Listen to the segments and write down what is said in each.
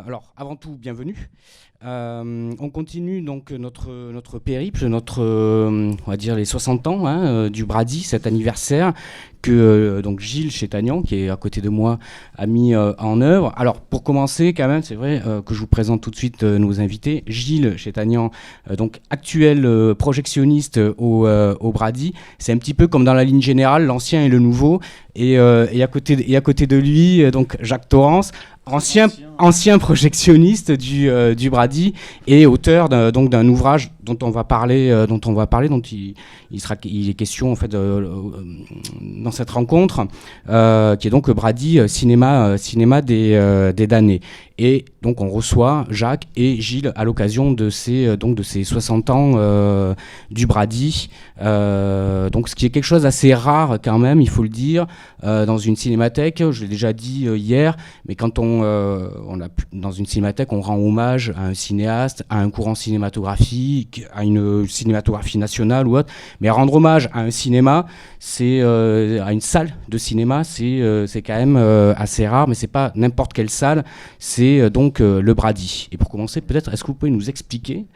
Alors, avant tout, bienvenue. On continue donc notre périple, on va dire les 60 ans du Brady, cet anniversaire que donc Gilles Chétagnan, qui est à côté de moi, a mis en œuvre. Alors, pour commencer, quand même, c'est vrai que je vous présente tout de suite nos invités. Gilles Chétagnan, donc actuel projectionniste au Brady. C'est un petit peu comme dans la ligne générale, l'ancien et le nouveau. Et à côté de lui, donc Jacques Torrance, ancien projectionniste du Brady et auteur d'un ouvrage dont on va parler, dont il est question en fait dans cette rencontre, qui est donc Brady cinéma des damnés. Et donc on reçoit Jacques et Gilles à l'occasion de ces 60 ans du Brady. Donc ce qui est quelque chose d'assez rare quand même, il faut le dire, dans une cinémathèque. Je l'ai déjà dit hier, mais quand dans une cinémathèque, on rend hommage à un cinéaste, à un courant cinématographique, à une cinématographie nationale ou autre. Mais rendre hommage à un cinéma, à une salle de cinéma, c'est quand même assez rare, mais c'est pas n'importe quelle salle, c'est donc le Brady. Et pour commencer, peut-être, est-ce que vous pouvez nous expliquer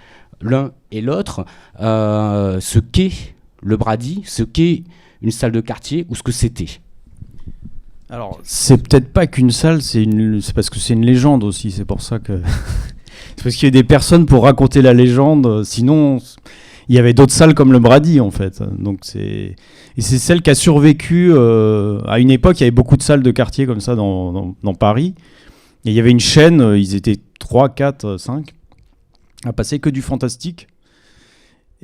l'un et l'autre ce qu'est le Brady, ce qu'est une salle de quartier ou ce que c'était? Alors, c'est peut-être pas qu'une salle, c'est parce que c'est une légende aussi, c'est pour ça que... c'est parce qu'il y a des personnes pour raconter la légende, sinon il y avait d'autres salles comme le Brady en fait. Donc et c'est celle qui a survécu à une époque, il y avait beaucoup de salles de quartier comme ça dans Paris. Et il y avait une chaîne, ils étaient 3, 4, 5, à passer que du fantastique.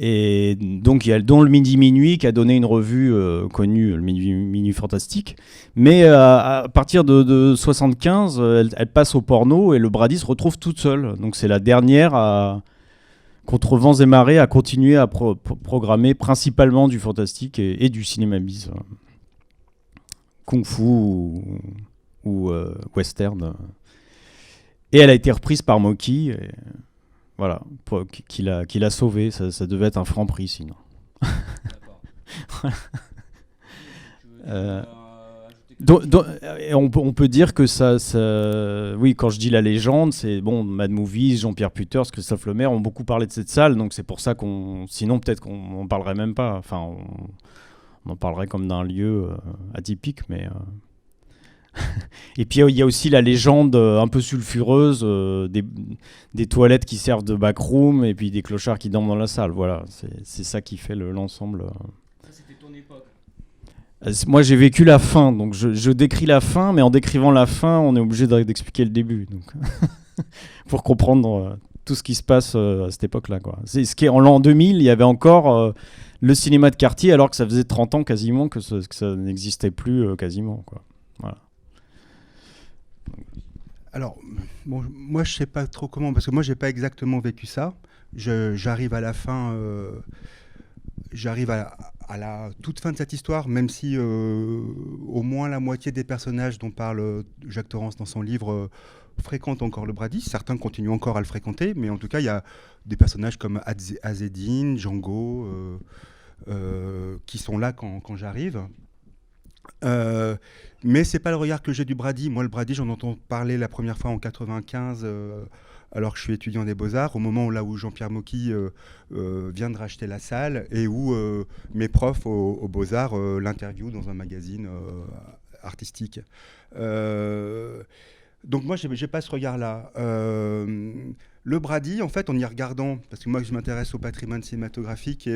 Et donc il y a dont le Midi Minuit qui a donné une revue connue, le Minuit Fantastique. Mais à partir de 75, elle passe au porno et le Brady se retrouve toute seule. Donc c'est la dernière contre vents et marées à continuer à programmer principalement du fantastique et du cinéma bis, kung-fu ou western. Et elle a été reprise par Moki. Voilà, qui l'a sauvé, ça devait être un franc prix sinon. On peut dire que ça, oui, quand je dis la légende, c'est bon, Mad Movies, Jean-Pierre Puters, Christophe Lemaire ont beaucoup parlé de cette salle, donc c'est pour ça sinon peut-être qu'on n'en parlerait même pas. Enfin, on en parlerait comme d'un lieu atypique, mais. Et puis il y a aussi la légende un peu sulfureuse des toilettes qui servent de backroom et puis des clochards qui dorment dans la salle. Voilà, c'est ça qui fait l'ensemble. Ça, c'était ton époque. Moi j'ai vécu la fin, donc je décris la fin, mais en décrivant la fin, on est obligé d'expliquer le début. Donc pour comprendre tout ce qui se passe à cette époque-là, quoi. C'est ce qui est en l'an 2000, il y avait encore le cinéma de quartier, alors que ça faisait 30 ans quasiment que ça n'existait plus quasiment, quoi. Voilà. Alors, bon, moi je sais pas trop comment, parce que moi j'ai pas exactement vécu ça. J'arrive à la fin, j'arrive à la toute fin de cette histoire, même si au moins la moitié des personnages dont parle Jacques Torrance dans son livre fréquentent encore le Brady. Certains continuent encore à le fréquenter, mais en tout cas il y a des personnages comme Azedine, Django, qui sont là quand j'arrive. Mais c'est pas le regard que j'ai du Brady. Moi, le Brady, j'en entends parler la première fois en 95, alors que je suis étudiant des Beaux-Arts, au moment où Jean-Pierre Mocky vient de racheter la salle et où mes profs aux Beaux-Arts l'interviewent dans un magazine artistique. Donc moi, j'ai pas ce regard-là. Le Brady, en fait, en y regardant, parce que moi, je m'intéresse au patrimoine cinématographique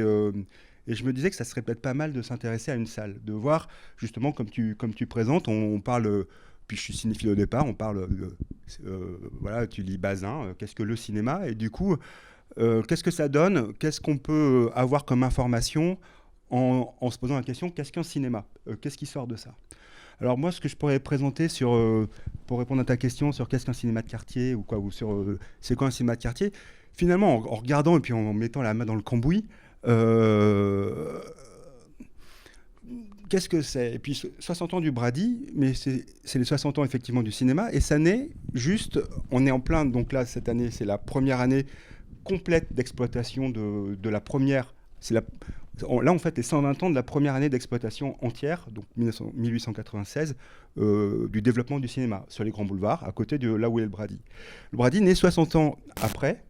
et je me disais que ça serait peut-être pas mal de s'intéresser à une salle, de voir justement comme tu présentes, on parle, puis je suis cinéphile au départ, on parle, voilà, tu lis Bazin, qu'est-ce que le cinéma, et du coup, qu'est-ce que ça donne, qu'est-ce qu'on peut avoir comme information en se posant la question, qu'est-ce qu'un cinéma, qu'est-ce qui sort de ça? Alors moi, ce que je pourrais présenter pour répondre à ta question sur qu'est-ce qu'un cinéma de quartier ou sur c'est quoi un cinéma de quartier, finalement, en regardant et puis en mettant la main dans le cambouis. Qu'est-ce que c'est? Et puis 60 ans du Brady, mais c'est les 60 ans effectivement du cinéma, et ça naît juste, on est en plein, donc là cette année c'est la première année complète d'exploitation de la première, Là, on fête les 120 ans de la première année d'exploitation entière, donc 1896, du développement du cinéma sur les grands boulevards, à côté de là où est le Brady. Le Brady naît 60 ans après.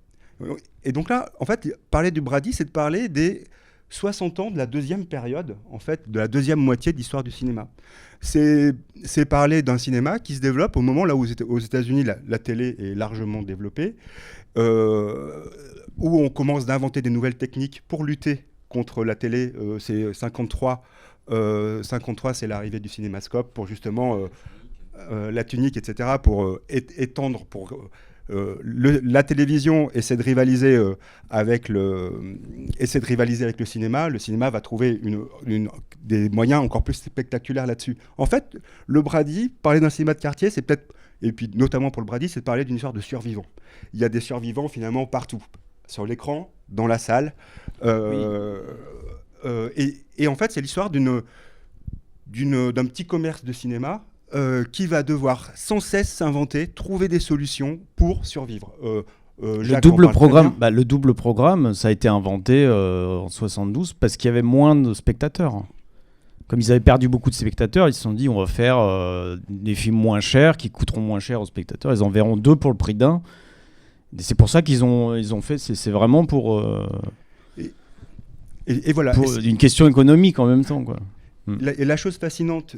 Et donc là, en fait, parler du Brady, c'est de parler des 60 ans de la deuxième période, en fait, de la deuxième moitié de l'histoire du cinéma. C'est parler d'un cinéma qui se développe au moment là où aux États-Unis la télé est largement développée, où on commence d'inventer des nouvelles techniques pour lutter contre la télé. C'est 53. 53, c'est l'arrivée du cinémascope pour justement la tunique, etc., pour étendre, pour la télévision essaie de rivaliser avec le cinéma. Le cinéma va trouver des moyens encore plus spectaculaires là-dessus. En fait, le Brady, parler d'un cinéma de quartier, c'est peut-être, et puis notamment pour le Brady, c'est de parler d'une histoire de survivants. Il y a des survivants finalement partout, sur l'écran, dans la salle. Et en fait, c'est l'histoire d'un petit commerce de cinéma qui va devoir sans cesse s'inventer, trouver des solutions pour survivre. Le double programme, ça a été inventé en 72 parce qu'il y avait moins de spectateurs. Comme ils avaient perdu beaucoup de spectateurs, ils se sont dit on va faire des films moins chers qui coûteront moins cher aux spectateurs. Ils en verront 2 pour le prix d'un. Et c'est pour ça qu'ils ont fait. C'est vraiment pour et voilà. Pour une question économique en même temps, quoi. Et la chose fascinante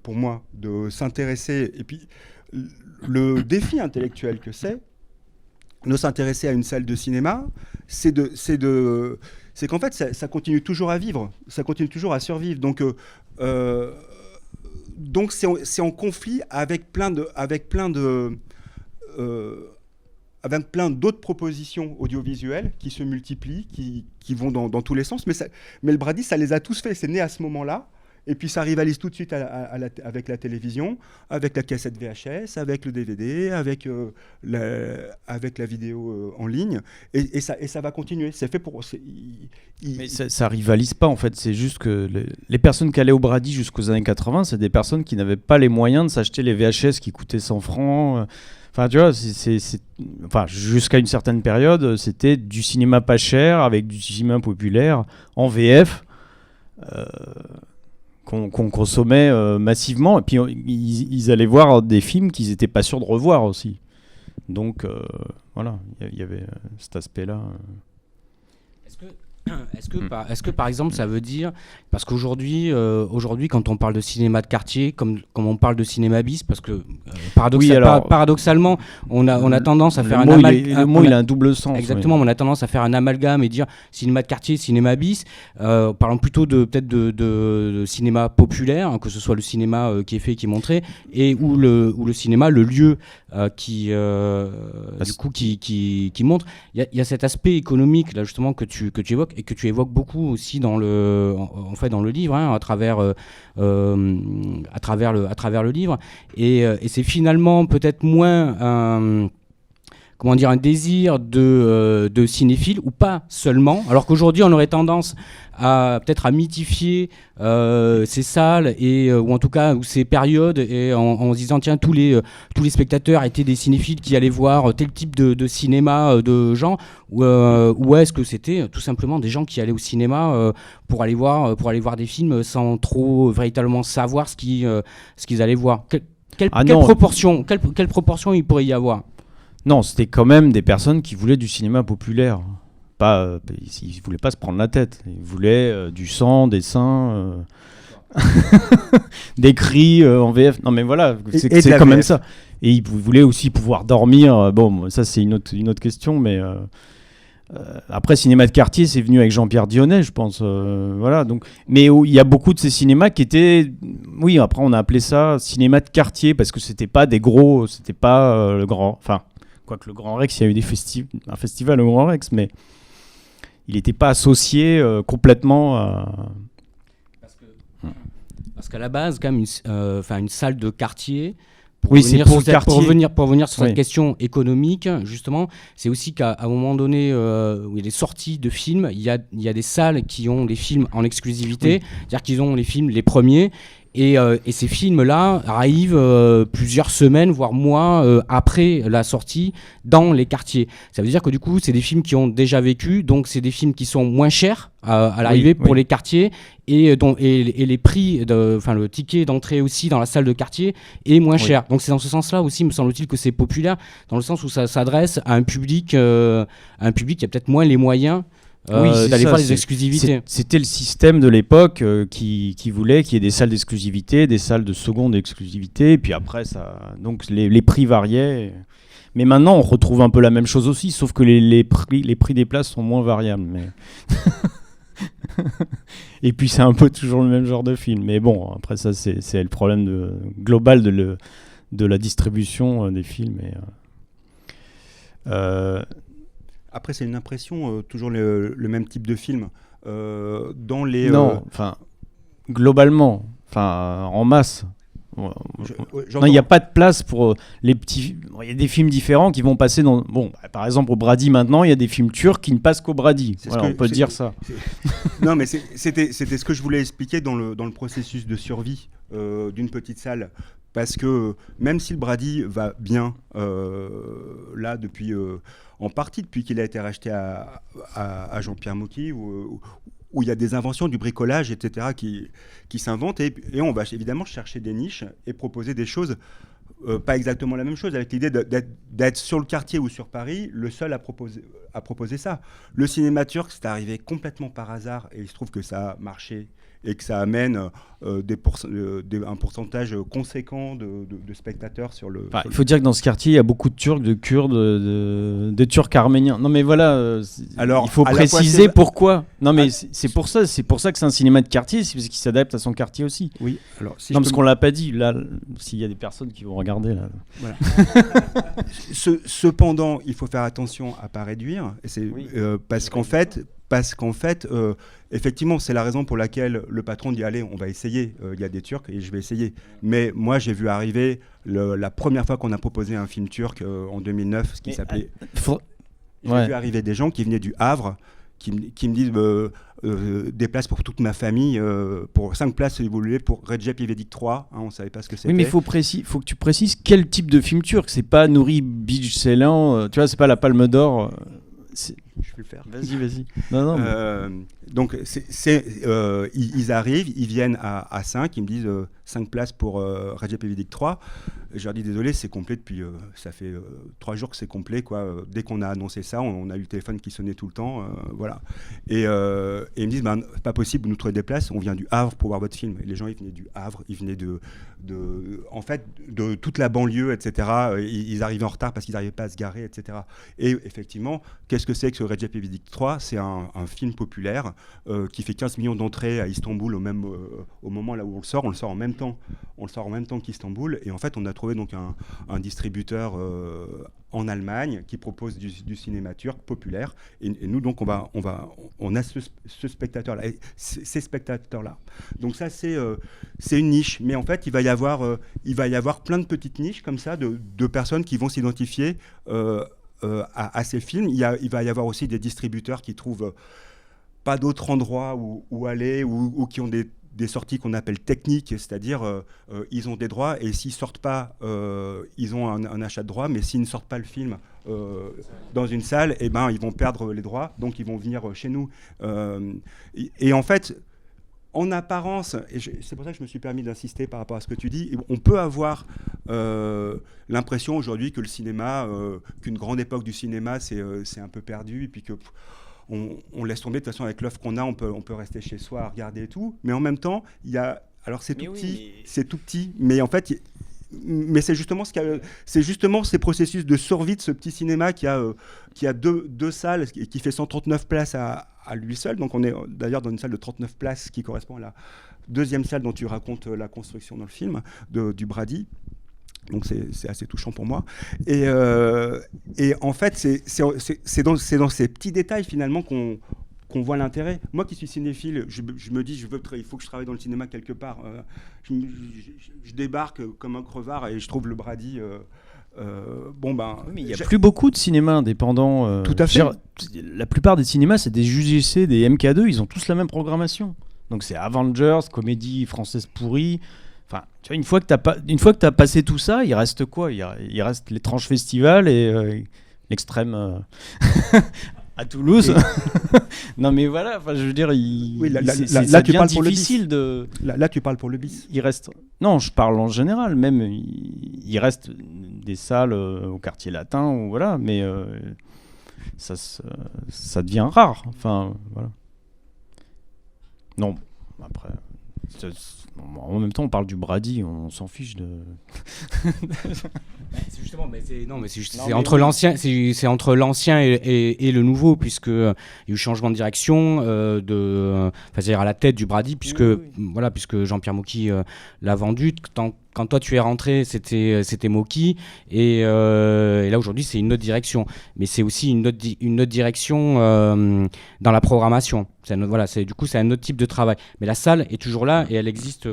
pour moi de s'intéresser, et puis le défi intellectuel que c'est de s'intéresser à une salle de cinéma, c'est qu'en fait ça continue toujours à vivre, ça continue toujours à survivre. Donc c'est en conflit avec plein d'autres propositions audiovisuelles qui se multiplient, qui vont dans tous les sens. Mais le Brady, ça les a tous fait. C'est né à ce moment-là. Et puis ça rivalise tout de suite avec la télévision, avec la cassette VHS, avec le DVD, avec la vidéo en ligne. Et ça va continuer. C'est fait pour... Mais ça rivalise pas, en fait. C'est juste que les personnes qui allaient au Brady jusqu'aux années 80, c'est des personnes qui n'avaient pas les moyens de s'acheter les VHS qui coûtaient 100 francs. Enfin, tu vois, enfin, jusqu'à une certaine période, c'était du cinéma pas cher, avec du cinéma populaire, en VF, qu'on consommait massivement. Et puis, ils allaient voir des films qu'ils n'étaient pas sûrs de revoir aussi. Donc, voilà, il y avait cet aspect-là. Est-ce que par exemple ça veut dire, parce qu'aujourd'hui quand on parle de cinéma de quartier comme on parle de cinéma bis, parce que paradoxalement on a tendance à faire un amalgame. Le mot il a un double sens. Exactement, on a tendance à faire un amalgame et dire cinéma de quartier, cinéma bis. Parlons plutôt peut-être de cinéma populaire, hein, que ce soit le cinéma qui est fait, qui est montré, et ou le cinéma, le lieu qui montre. Il y a cet aspect économique là justement que tu évoques et que tu évoques beaucoup aussi dans le livre, hein, à travers le livre, et c'est finalement peut-être moins un désir de cinéphile, ou pas seulement, alors qu'aujourd'hui on aurait tendance peut-être à mythifier ces salles ou en tout cas ces périodes, et en se disant tiens, tous les spectateurs étaient des cinéphiles qui allaient voir tel type de cinéma de gens, ou est-ce que c'était tout simplement des gens qui allaient au cinéma pour aller voir des films sans trop véritablement savoir ce qu'ils allaient voir. Quelle proportion il pourrait y avoir? Non, c'était quand même des personnes qui voulaient du cinéma populaire. Ils ne voulaient pas se prendre la tête. Ils voulaient du sang, des seins, des cris en VF. Non, mais voilà, c'est quand même ça. Et ils voulaient aussi pouvoir dormir. Bon, ça, c'est une autre question. Mais après, cinéma de quartier, c'est venu avec Jean-Pierre Dionnet, je pense. Voilà, donc. Mais il y a beaucoup de ces cinémas qui étaient... Oui, après, on a appelé ça cinéma de quartier parce que c'était pas des gros... C'était pas le grand... Enfin... Quoique le Grand Rex, il y a eu un festival au Grand Rex, mais il n'était pas associé complètement à... Parce qu'à la base, quand même, une salle de quartier, pour oui, revenir sur oui. cette question économique, justement, c'est aussi qu'à un moment donné, où il y a des sorties de films, il y a des salles qui ont les films en exclusivité, c'est-à-dire qu'ils ont les films les premiers, Et ces films-là arrivent plusieurs semaines, voire mois après la sortie dans les quartiers. Ça veut dire que du coup, c'est des films qui ont déjà vécu, donc c'est des films qui sont moins chers à l'arrivée pour les quartiers et les prix, le ticket d'entrée aussi dans la salle de quartier est moins cher. Donc c'est dans ce sens-là aussi, me semble-t-il, que c'est populaire, dans le sens où ça s'adresse à un public qui a peut-être moins les moyens d'aller voir les exclusivités. C'était le système de l'époque qui voulait qu'il y ait des salles d'exclusivité, des salles de seconde exclusivité, et puis après, donc les prix variaient. Mais maintenant, on retrouve un peu la même chose aussi, sauf que les prix des places sont moins variables. Mais... et puis, c'est un peu toujours le même genre de film. Mais bon, après ça, c'est le problème global de la distribution des films. Après, c'est une impression, toujours le même type de film. Dans les, non, globalement, en masse. Non, il n'y a pas de place pour les petits. Il y a des films différents qui vont passer dans. Bon, par exemple, au Brady maintenant, il y a des films turcs qui ne passent qu'au Brady. Voilà, on peut dire ça. Non, mais c'était ce que je voulais expliquer dans le processus de survie d'une petite salle. Parce que même si le Brady va bien, là, en partie depuis qu'il a été racheté à Jean-Pierre Mocky, où il y a des inventions du bricolage, etc., qui s'inventent, et on va évidemment chercher des niches et proposer des choses, pas exactement la même chose, avec l'idée d'être sur le quartier ou sur Paris, le seul à proposer ça. Le cinéma turc, c'est arrivé complètement par hasard, et il se trouve que ça a marché, et que ça amène un pourcentage conséquent de spectateurs sur le... Il faut dire que dans ce quartier, il y a beaucoup de Turcs, de Kurdes, de Turcs arméniens. Non mais voilà, alors, il faut préciser pourquoi. Non mais c'est pour ça que c'est un cinéma de quartier, c'est parce qu'il s'adapte à son quartier aussi. Oui. Alors, parce qu'on l'a pas dit, là, s'il y a des personnes qui vont regarder, là... Voilà. Cependant, il faut faire attention à ne pas réduire, parce qu'en fait, effectivement, c'est la raison pour laquelle le patron dit allez, on va essayer. Il y a des Turcs et je vais essayer. Mais moi, j'ai vu arriver la première fois qu'on a proposé un film turc en 2009, ce qui s'appelait. J'ai vu arriver des gens qui venaient du Havre, qui me disent des places pour toute ma famille, pour 5 places si vous voulez, pour Recep İvedik 3. Hein, on ne savait pas ce que c'était. Oui, mais il faut que tu précises quel type de film turc. C'est pas Nuri Bilge Ceylan, tu vois, c'est pas la Palme d'Or. Je peux le faire. Vas-y. Non. Donc, ils arrivent, ils viennent à 5, ils me disent 5 places pour Recep İvedik 3. Je leur dis désolé, c'est complet depuis. Ça fait 3 jours que c'est complet, quoi. Dès qu'on a annoncé ça, on a eu le téléphone qui sonnait tout le temps. Voilà. Et ils me disent pas possible, vous nous trouvez des places, on vient du Havre pour voir votre film. Et les gens, ils venaient du Havre, ils venaient en fait, de toute la banlieue, etc. Ils arrivaient en retard parce qu'ils n'arrivaient pas à se garer, etc. Et effectivement, qu'est-ce que c'est que ce Recep İvedik 3 ? C'est un film populaire qui fait 15 millions d'entrées à Istanbul au moment là où on le sort. On le sort en même temps qu'Istanbul. Et en fait, on a trouvé donc un distributeur en Allemagne qui propose du cinéma turc populaire. Et nous, donc, on a ce spectateur-là, ces spectateurs-là. Donc ça, c'est une niche. Mais en fait, il va y avoir plein de petites niches comme ça de personnes qui vont s'identifier à ces films. Il va y avoir aussi des distributeurs qui trouvent pas d'autres endroits où aller ou qui ont des sorties qu'on appelle techniques, c'est-à-dire ils ont des droits et s'ils sortent pas, ils ont un achat de droits, mais s'ils ne sortent pas le film dans une salle, ils vont perdre les droits, donc ils vont venir chez nous. Et en fait, en apparence, et c'est pour ça que je me suis permis d'insister par rapport à ce que tu dis, on peut avoir l'impression aujourd'hui que le cinéma, qu'une grande époque du cinéma, c'est un peu perdu, et puis que on laisse tomber. De toute façon, avec l'offre qu'on a, on peut rester chez soi à regarder et tout. Mais en même temps, il y a... Alors c'est tout petit, mais en fait... Mais c'est justement ces processus de survie de ce petit cinéma qui a deux salles et qui fait 139 places à lui seul. Donc on est d'ailleurs dans une salle de 39 places qui correspond à la deuxième salle dont tu racontes la construction dans le film du Brady. Donc c'est assez touchant pour moi. Et en fait, c'est dans ces petits détails finalement qu'on voit l'intérêt. Moi qui suis cinéphile, je me dis il faut que je travaille dans le cinéma quelque part. Je débarque comme un crevard et je trouve le Brady. Mais il n'y a plus beaucoup de cinéma indépendant. Tout à fait. La plupart des cinémas, c'est des UGC, des MK2, ils ont tous la même programmation. Donc c'est Avengers, comédie française pourrie. Enfin, tu vois, une fois que t'as passé tout ça, il reste quoi? Il reste l'étrange festival et l'extrême à Toulouse. Non mais voilà, enfin je veux dire, Oui, là, ça tu devient parles pour le difficile bis. de. Là, tu parles pour le bis. Il reste. Non, je parle en général. Même il reste des salles au quartier latin ou voilà, mais ça devient rare. Enfin voilà. Non, après. En même temps, on parle du Brady, on s'en fiche de. C'est justement, c'est Non, mais entre oui. l'ancien, c'est entre l'ancien et le nouveau, puisque il y a eu changement de direction c'est-à-dire à la tête du Brady, puisque voilà, puisque Jean-Pierre Mocky l'a vendu. Quand toi tu es rentré, c'était Mocky, et là aujourd'hui c'est une autre direction, mais c'est aussi une autre direction dans la programmation. Du coup c'est un autre type de travail, mais la salle est toujours là et elle existe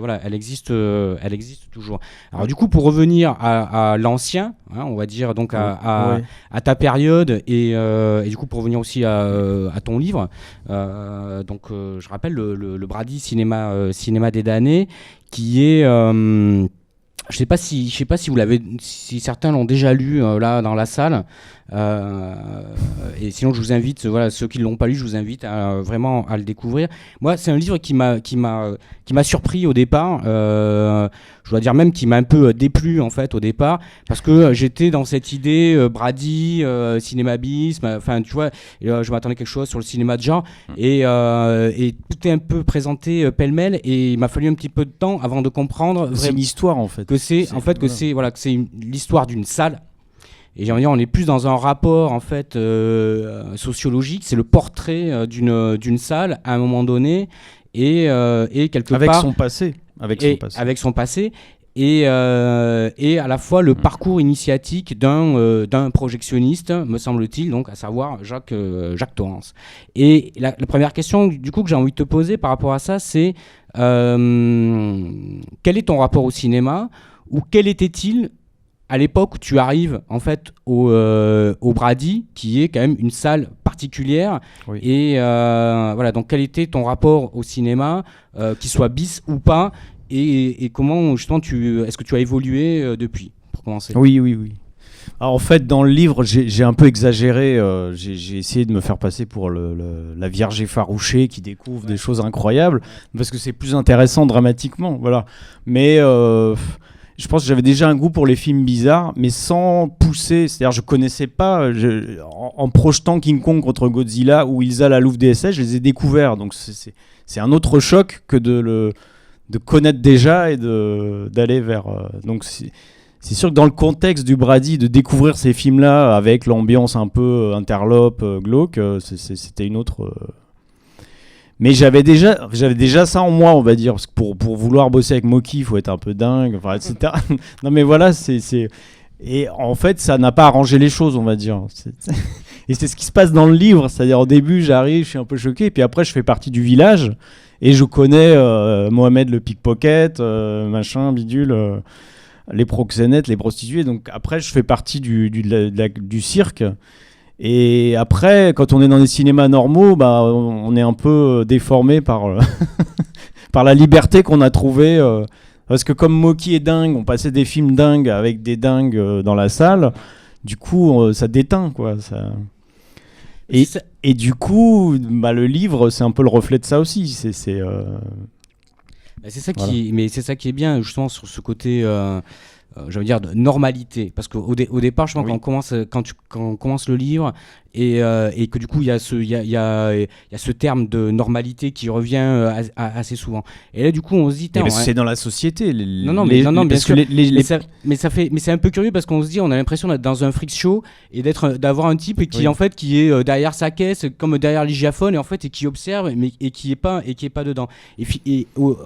toujours. Alors du coup, pour revenir à l'ancien, on va dire donc à ta période et du coup pour revenir aussi à ton livre, je rappelle le Brady cinéma des damnés, qui est je sais pas si si certains l'ont déjà lu là dans la salle, et sinon je vous invite, voilà, ceux qui l'ont pas lu, je vous invite vraiment à le découvrir. Moi, c'est un livre qui m'a surpris au départ. Je dois dire même qui m'a un peu déplu en fait au départ, parce que j'étais dans cette idée Brady, cinéma bis, enfin tu vois, je m'attendais à quelque chose sur le cinéma de genre, et tout est un peu présenté pêle-mêle, et il m'a fallu un petit peu de temps avant de comprendre C'est une histoire en fait. que c'est l'histoire d'une salle. Et j'ai envie de dire, on est plus dans un rapport en fait sociologique. C'est le portrait d'une salle à un moment donné, et quelque Avec part son passé. avec son passé, et à la fois le parcours initiatique d'un projectionniste, me semble-t-il, donc à savoir Jacques Torrance. Et la première question du coup que j'ai envie de te poser par rapport à ça, c'est quel est ton rapport au cinéma, ou quel était-il à l'époque où tu arrives en fait au Brady, qui est quand même une salle particulière. Oui. Et voilà, donc quel était ton rapport au cinéma, qu'il soit bis ou pas, et comment justement est-ce que tu as évolué depuis, pour commencer? Oui. Alors, en fait, dans le livre, j'ai un peu exagéré. J'ai essayé de me faire passer pour la Vierge effarouchée qui découvre des choses incroyables, parce que c'est plus intéressant dramatiquement. Voilà. Mais je pense que j'avais déjà un goût pour les films bizarres, mais sans pousser. C'est-à-dire, je connaissais pas. En projetant King Kong contre Godzilla ou Ilsa la Louve DSS, je les ai découverts. Donc c'est un autre choc que de connaître déjà et d'aller vers. Donc c'est sûr que dans le contexte du Brady, de découvrir ces films-là avec l'ambiance un peu interlope, glauque, c'était une autre. Mais j'avais déjà ça en moi, on va dire, parce que pour vouloir bosser avec Mocky, il faut être un peu dingue, enfin, etc. Non mais voilà, et en fait, ça n'a pas arrangé les choses, on va dire. Et c'est ce qui se passe dans le livre, c'est-à-dire au début, j'arrive, je suis un peu choqué, et puis après, je fais partie du village, et je connais Mohamed le pickpocket, machin, bidule, les proxénètes, les prostituées. Donc après, je fais partie du cirque. Et après, quand on est dans des cinémas normaux, bah, on est un peu déformé par la liberté qu'on a trouvée. Parce que comme Mocky est dingue, on passait des films dingues avec des dingues dans la salle. Du coup, ça déteint, quoi. Et du coup, bah, le livre, c'est un peu le reflet de ça aussi. C'est ça qui est bien, justement, sur ce côté... je veux dire de normalité, parce qu'au départ, je pense, quand on commence le livre, et que du coup il y a ce terme de normalité qui revient assez souvent, et là du coup on se dit c'est dans la société non bien sûr, mais c'est un peu curieux, parce qu'on se dit, on a l'impression d'être dans un freak show et d'avoir un type qui en fait qui est derrière sa caisse, comme derrière l'hygiaphone, et en fait et qui observe, et qui est pas dedans, et au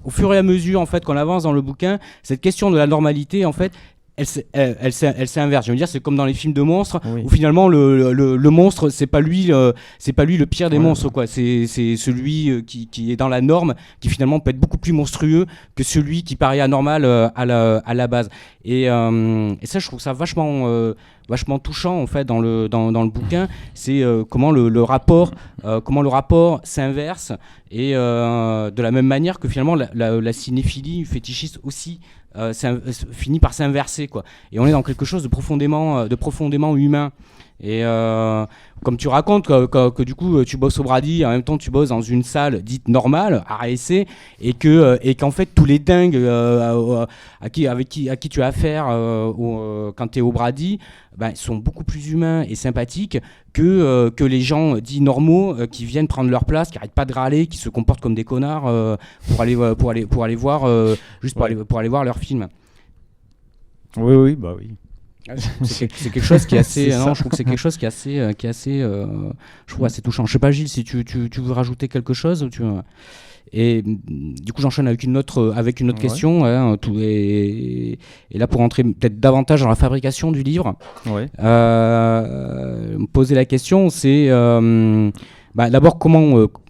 fur et à mesure en fait qu'on avance dans le bouquin, cette question de la normalité en fait elle s'inverse. Je veux dire, c'est comme dans les films de monstres, Oui. où finalement le monstre, c'est pas lui le pire des monstres, quoi. C'est celui qui est dans la norme, qui finalement peut être beaucoup plus monstrueux que celui qui paraît anormal à la base. Et ça, je trouve ça vachement touchant en fait dans le bouquin. C'est comment le rapport s'inverse, et de la même manière que finalement la cinéphilie fétichiste aussi finit par s'inverser, quoi. Et on est dans quelque chose de profondément humain. Et comme tu racontes que du coup tu bosses au Brady, en même temps tu bosses dans une salle dite normale, RSC, et qu'en fait tous les dingues à qui tu as affaire quand tu es au Brady, sont beaucoup plus humains et sympathiques que les gens dits normaux qui viennent prendre leur place, qui n'arrêtent pas de râler, qui se comportent comme des connards pour aller voir juste pour aller voir leur film. Oui, bah oui. C'est quelque chose qui est assez. C'est Non, ça. je trouve que c'est quelque chose qui est assez. Je trouve assez touchant. Je sais pas, Gilles, si tu veux rajouter quelque chose ou Et du coup, j'enchaîne avec une autre Ouais. question. Hein, et là, pour entrer peut-être davantage dans la fabrication du livre, Ouais. me poser la question, c'est d'abord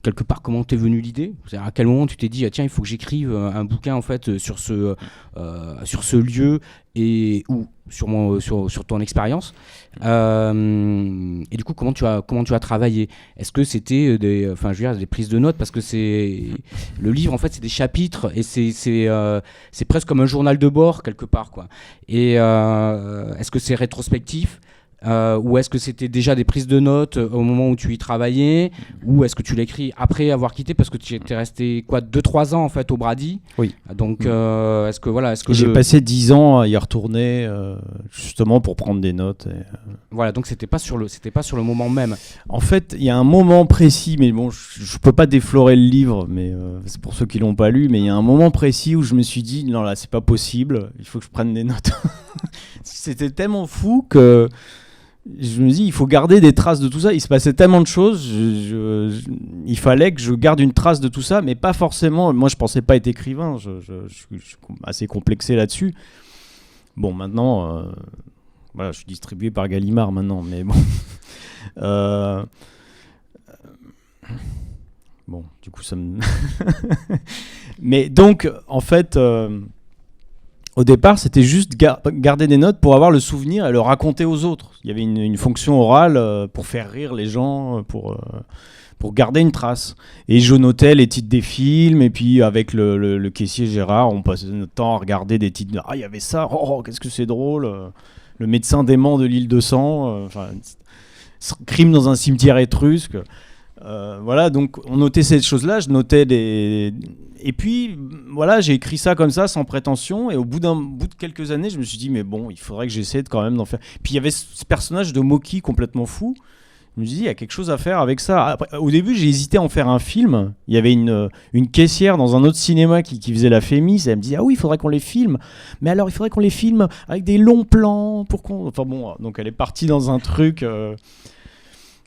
quelque part comment t'es venu l'idée. C'est-à-dire à quel moment tu t'es dit tiens, il faut que j'écrive un bouquin en fait sur ce lieu et ou sur ton expérience. Et du coup, comment tu as travaillé? Est-ce que c'était des prises de notes, parce que le livre en fait c'est des chapitres et c'est presque comme un journal de bord quelque part, quoi. Et est-ce que c'est rétrospectif? Ou est-ce que c'était déjà des prises de notes au moment où tu y travaillais, ou est-ce que tu l'écris après avoir quitté, parce que tu étais resté 2-3 ans en fait au Brady? Oui. Donc est-ce que J'ai passé 10 ans à y retourner justement pour prendre des notes. Voilà, donc c'était pas sur le moment même. En fait, il y a un moment précis, mais bon, je peux pas déflorer le livre, mais c'est pour ceux qui l'ont pas lu, mais il y a un moment précis où je me suis dit non, là c'est pas possible, il faut que je prenne des notes. C'était tellement fou que je me dis, il faut garder des traces de tout ça. Il se passait tellement de choses, il fallait que je garde une trace de tout ça, mais pas forcément. Moi, je pensais pas être écrivain, je suis assez complexé là-dessus. Bon, maintenant, voilà, je suis distribué par Gallimard maintenant, mais bon. Bon, du coup, ça me. Mais donc, en fait. Au départ, c'était juste garder des notes pour avoir le souvenir et le raconter aux autres. Il y avait une fonction orale pour faire rire les gens, pour garder une trace. Et je notais les titres des films, et puis avec le caissier Gérard, on passait notre temps à regarder des titres. Ah, il y avait ça, oh, qu'est-ce que c'est drôle. Le médecin dément de l'île de sang, crime dans un cimetière étrusque. Voilà, donc on notait ces choses-là, je notais et puis voilà, j'ai écrit ça comme ça, sans prétention, et au bout de quelques années, je me suis dit mais bon, il faudrait que j'essaie quand même d'en faire. Puis il y avait ce personnage de Moki complètement fou. Je me suis dit il y a quelque chose à faire avec ça. Après, au début, j'ai hésité à en faire un film. Il y avait une caissière dans un autre cinéma qui faisait la Fémis, et elle me dit ah oui, il faudrait qu'on les filme. Mais alors il faudrait qu'on les filme avec des longs plans pour qu'on. Enfin bon, donc elle est partie dans un truc.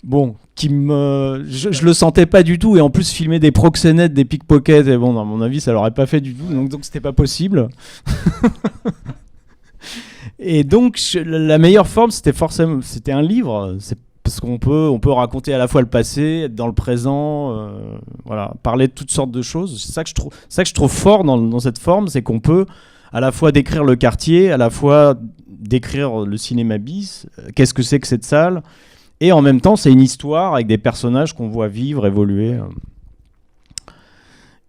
Bon, je le sentais pas du tout, et en plus filmer des proxénètes, des pickpockets, et bon, à mon avis, ça l'aurait pas fait du tout, donc c'était pas possible. Et donc la meilleure forme, c'était un livre, c'est parce qu'on peut raconter à la fois le passé, être dans le présent, voilà, parler de toutes sortes de choses. C'est ça que je trouve fort dans cette forme, c'est qu'on peut à la fois décrire le quartier, à la fois décrire le cinéma bis, qu'est-ce que c'est que cette salle. Et en même temps, c'est une histoire avec des personnages qu'on voit vivre, évoluer.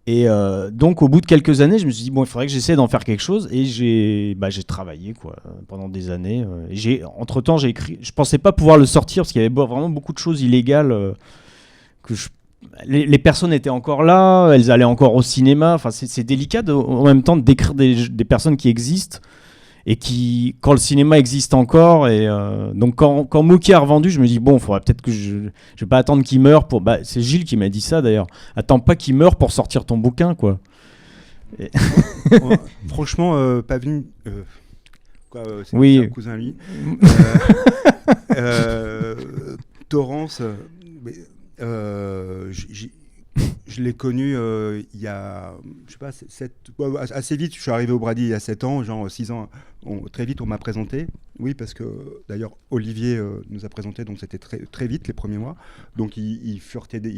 Et donc, au bout de quelques années, je me suis dit, bon, il faudrait que j'essaie d'en faire quelque chose. Et j'ai travaillé pendant des années. Entre-temps, j'ai écrit. Je ne pensais pas pouvoir le sortir parce qu'il y avait vraiment beaucoup de choses illégales. Les personnes étaient encore là, elles allaient encore au cinéma. Enfin, c'est délicat en même temps de décrire des personnes qui existent. Et quand le cinéma existe encore, et donc quand Moki a revendu, je me dis bon, il faudrait peut-être que je vais pas attendre qu'il meure pour. C'est Gilles qui m'a dit ça d'ailleurs. Attends pas qu'il meure pour sortir ton bouquin, quoi. Franchement, Pavline, c'est oui. un cousin lui. Torrance, Je l'ai connu il y a, je sais pas, assez vite. Je suis arrivé au Brady il y a 7 ans, genre 6 ans. Très vite, on m'a présenté. Oui, parce que d'ailleurs, Olivier nous a présenté, donc c'était très, très vite les premiers mois. Donc il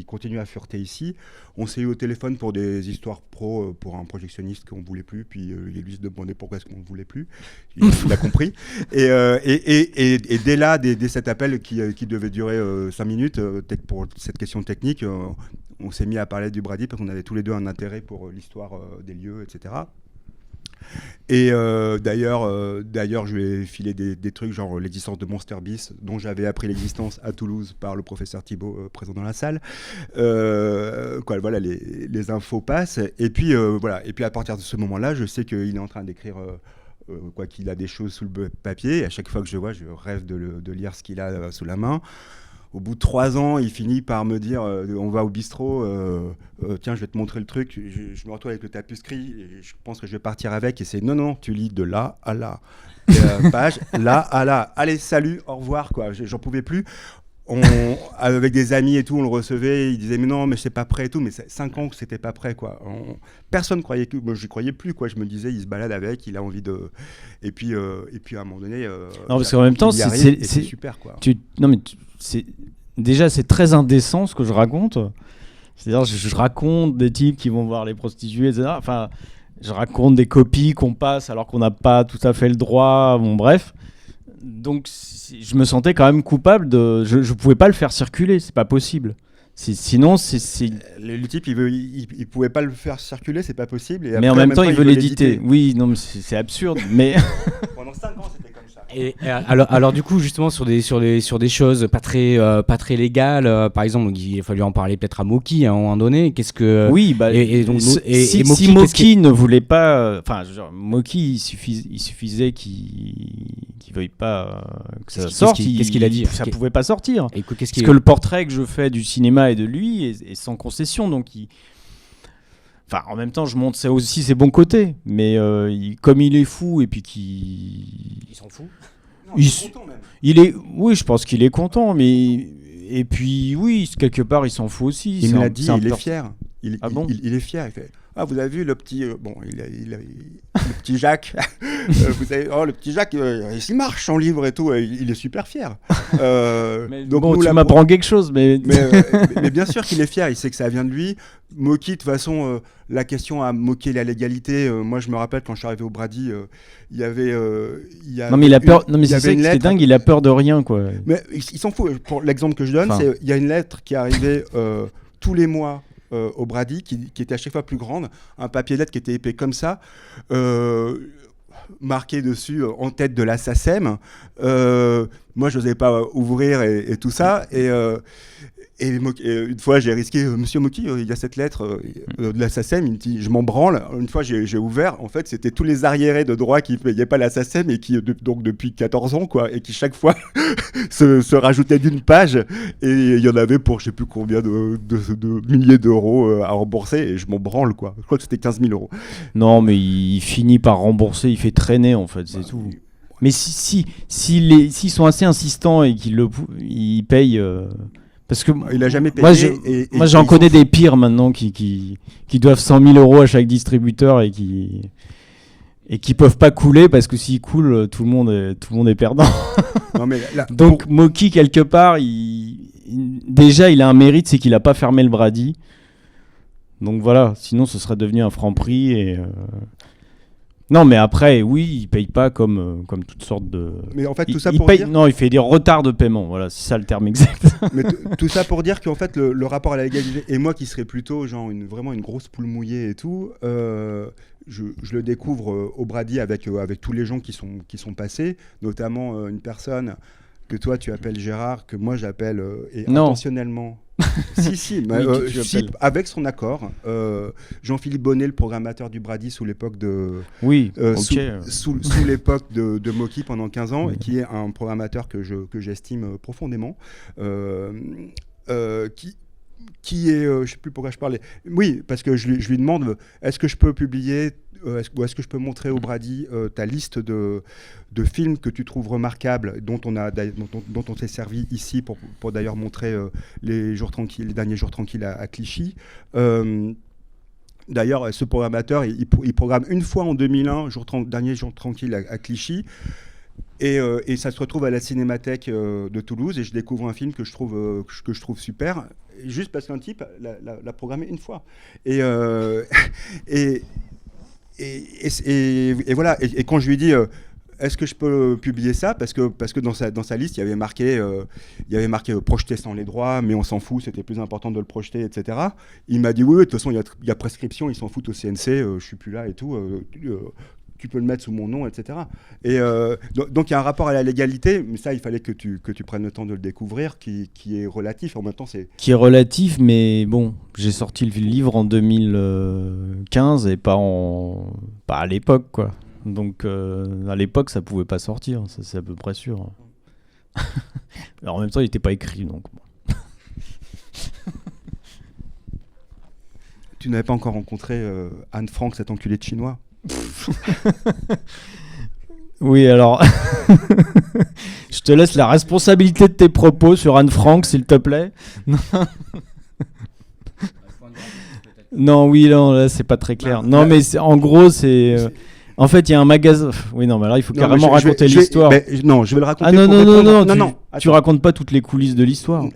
continue à fureter ici. On s'est eu au téléphone pour des histoires pro, pour un projectionniste qu'on ne voulait plus. Puis lui se demandait pourquoi est-ce qu'on ne voulait plus. Il a compris. Et dès là, dès cet appel qui devait durer 5 minutes, pour cette question technique, on s'est mis à parler du Brady parce qu'on avait tous les deux un intérêt pour l'histoire des lieux, etc. Et d'ailleurs, je lui ai filé des trucs genre l'existence de Monster Beast, dont j'avais appris l'existence à Toulouse par le professeur Thibault présent dans la salle. Voilà, les infos passent. Et puis, voilà. Et puis à partir de ce moment-là, je sais qu'il est en train d'écrire... qu'il a des choses sous le papier. Et à chaque fois que je le vois, je rêve de lire ce qu'il a sous la main. Au bout de 3 ans, il finit par me dire on va au bistrot, tiens, je vais te montrer le truc. Je me retrouve avec le tapuscrit, et je pense que je vais partir avec. Et c'est non, tu lis de là à là. Page, là à là. Allez, salut, au revoir, quoi. J'en pouvais plus. Avec des amis et tout, on le recevait, il disait mais non, mais c'est pas prêt et tout, mais c'est 5 ans que c'était pas prêt, quoi. Personne croyait que, moi je croyais plus, quoi. Je me disais il se balade avec, il a envie de, et puis à un moment donné, non, parce qu'en même temps c'est super, quoi. C'est très indécent ce que je raconte. C'est-à-dire je raconte des types qui vont voir les prostituées, etc. Enfin, je raconte des copies qu'on passe alors qu'on n'a pas tout à fait le droit. Bon, bref. Donc je me sentais quand même coupable je pouvais pas le faire circuler, c'est pas possible. Sinon le type il pouvait pas le faire circuler, c'est pas possible. Et mais après, en même temps il veut l'éditer. Oui, non, mais c'est absurde. Mais pendant 5 ans c'était comme ça. Et alors du coup justement sur des choses pas très légales, par exemple il a fallu en parler peut-être à Moki à un moment donné. Qu'est-ce que oui, bah, si Moki ne voulait pas, enfin Moki il suffisait qu'il veuille pas que ça sorte. Qu'est-ce qu'il a dit? Ça pouvait pas sortir. Écoute, parce que le portrait que je fais du cinéma et de lui est sans concession, donc enfin, en même temps, je montre aussi ses bons côtés, mais comme il est fou et puis il s'en fout. Non, il est content même. Oui, je pense qu'il est content, mais et puis oui, quelque part, il s'en fout aussi. Il me l'a dit, il est fier. Ah bon ? Il est fier. Il fait ah, vous avez vu le petit le petit Jacques. Vous savez, le petit Jacques, il marche en livre et tout. Il est super fier. Donc bon, tu m'apprends quelque chose, mais bien sûr qu'il est fier. Il sait que ça vient de lui. Moki, de toute façon, la question à moquer la légalité. Moi, je me rappelle quand je suis arrivé au Brady, il y avait. Non, mais il a peur. Non, mais c'est dingue. Il a peur de rien, quoi. Mais il s'en fout. Pour l'exemple que je donne, c'est il y a une lettre qui arrivait tous les mois. Au Brady, qui était à chaque fois plus grande, un papier lettre qui était épais comme ça, marqué dessus en tête de la SACEM. Moi, je n'osais pas ouvrir et tout ça. Et une fois, j'ai risqué, Monsieur Moki, il y a cette lettre de la SACEM, il me dit, je m'en branle. Une fois, j'ai ouvert, en fait, c'était tous les arriérés de droit qui ne payaient pas la SACEM et qui, donc depuis 14 ans, quoi, et qui chaque fois se rajoutaient d'une page. Et il y en avait pour je ne sais plus combien de milliers d'euros à rembourser, et je m'en branle, quoi. Je crois que c'était 15 000 euros. Non, mais il finit par rembourser, il fait traîner, en fait, c'est tout. Mais s'ils sont assez insistants et qu'ils payent... Parce que il a jamais payé. Moi, j'en connais des pires maintenant qui doivent 100 000 euros à chaque distributeur et qui peuvent pas couler parce que s'ils coulent, tout le monde est perdant. Non, mais là, donc Moki, quelque part, déjà il a un mérite, c'est qu'il a pas fermé le Brady. Donc voilà, sinon ce serait devenu un Franprix et. Non, mais après, oui, il paye pas comme toutes sortes de. Mais en fait, tout ça pour dire. Non, il fait des retards de paiement. Voilà, c'est ça le terme exact. Mais tout ça pour dire qu'en fait, le rapport à la légalité, et moi qui serais plutôt genre vraiment une grosse poule mouillée et tout, je le découvre au Brady avec tous les gens qui sont passés, notamment une personne que toi tu appelles Gérard, que moi j'appelle intentionnellement. Si, avec son accord. Jean-Philippe Bonnet, le programmateur du Brady sous l'époque de. Oui, sous l'époque de Moki pendant 15 ans, qui est un programmateur que j'estime profondément. qui est, je sais plus pourquoi je parlais. Oui, parce que je lui demande, est-ce que je peux publier, est-ce que je peux montrer au Brady ta liste de films que tu trouves remarquables, dont on s'est servi ici pour d'ailleurs montrer les derniers jours tranquilles à Clichy. D'ailleurs, ce programmateur, il programme une fois en 2001, dernier jour tranquille à Clichy. Et ça se retrouve à la Cinémathèque de Toulouse, et je découvre un film que je trouve super, juste parce qu'un type l'a programmé une fois. Et voilà. Et quand je lui dis est-ce que je peux publier ça, parce que dans sa liste il y avait marqué projeter sans les droits, mais on s'en fout, c'était plus important de le projeter, etc. Il m'a dit oui, de toute façon il y a prescription, ils s'en foutent au CNC, je suis plus là et tout. Tu peux le mettre sous mon nom, etc. Et donc il y a un rapport à la légalité, mais ça il fallait que tu prennes le temps de le découvrir, qui est relatif. En même temps, qui est relatif, mais bon, j'ai sorti le livre en 2015 et pas à l'époque, quoi. Donc à l'époque ça pouvait pas sortir, ça c'est à peu près sûr. Alors en même temps il était pas écrit, donc. Bon. Tu n'avais pas encore rencontré Anne Frank, cet enculé de chinois? Oui, alors je te laisse la responsabilité de tes propos sur Anne Frank, s'il te plaît. Non, oui, non, là c'est pas très clair. Non, mais en gros, c'est en fait, il y a un magasin. Oui, non, mais là, il faut carrément raconter l'histoire. Non, je vais le raconter. Ah non, tu racontes pas toutes les coulisses de l'histoire.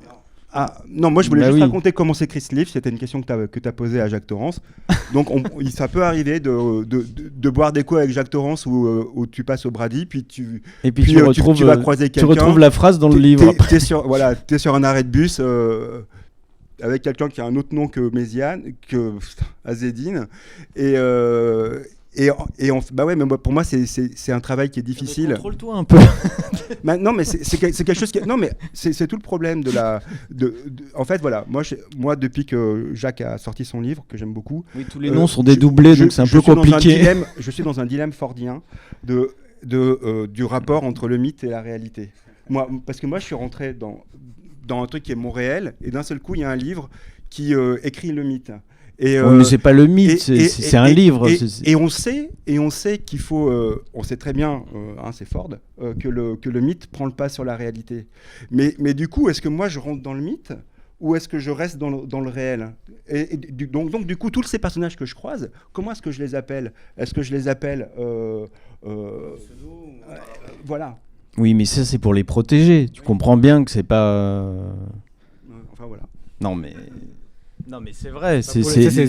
Ah, non, moi je voulais juste raconter comment s'écrit ce livre. C'était une question que tu as posée à Jacques Torrance. Donc ça peut arriver de boire des coups avec Jacques Torrance où tu passes au Brady, puis tu vas croiser quelqu'un. Tu retrouves la phrase dans le livre. T'es sur un arrêt de bus avec quelqu'un qui a un autre nom que Méziane, que Azedine. Bah ouais, mais pour moi c'est un travail qui est difficile. Contrôle-toi un peu. Non, mais c'est quelque chose qui. Non, mais c'est tout le problème en fait, voilà. Moi, depuis que Jacques a sorti son livre, que j'aime beaucoup. Oui, tous les noms sont dédoublés, donc c'est un peu compliqué. Je suis dans un dilemme fordien du rapport entre le mythe et la réalité. Parce que moi, je suis rentré dans un truc qui est mon réel, et d'un seul coup, il y a un livre qui écrit le mythe. Mais c'est pas le mythe, c'est un livre. Et on sait qu'il faut, on sait très bien, c'est Ford, que le mythe prend le pas sur la réalité. Mais du coup, est-ce que moi je rentre dans le mythe ou est-ce que je reste dans le réel? Donc du coup, tous ces personnages que je croise, comment est-ce que je les appelle? Est-ce que je les appelle voilà. Oui, mais ça c'est pour les protéger. Tu comprends bien que c'est pas. Enfin voilà. Non mais c'est vrai. Ça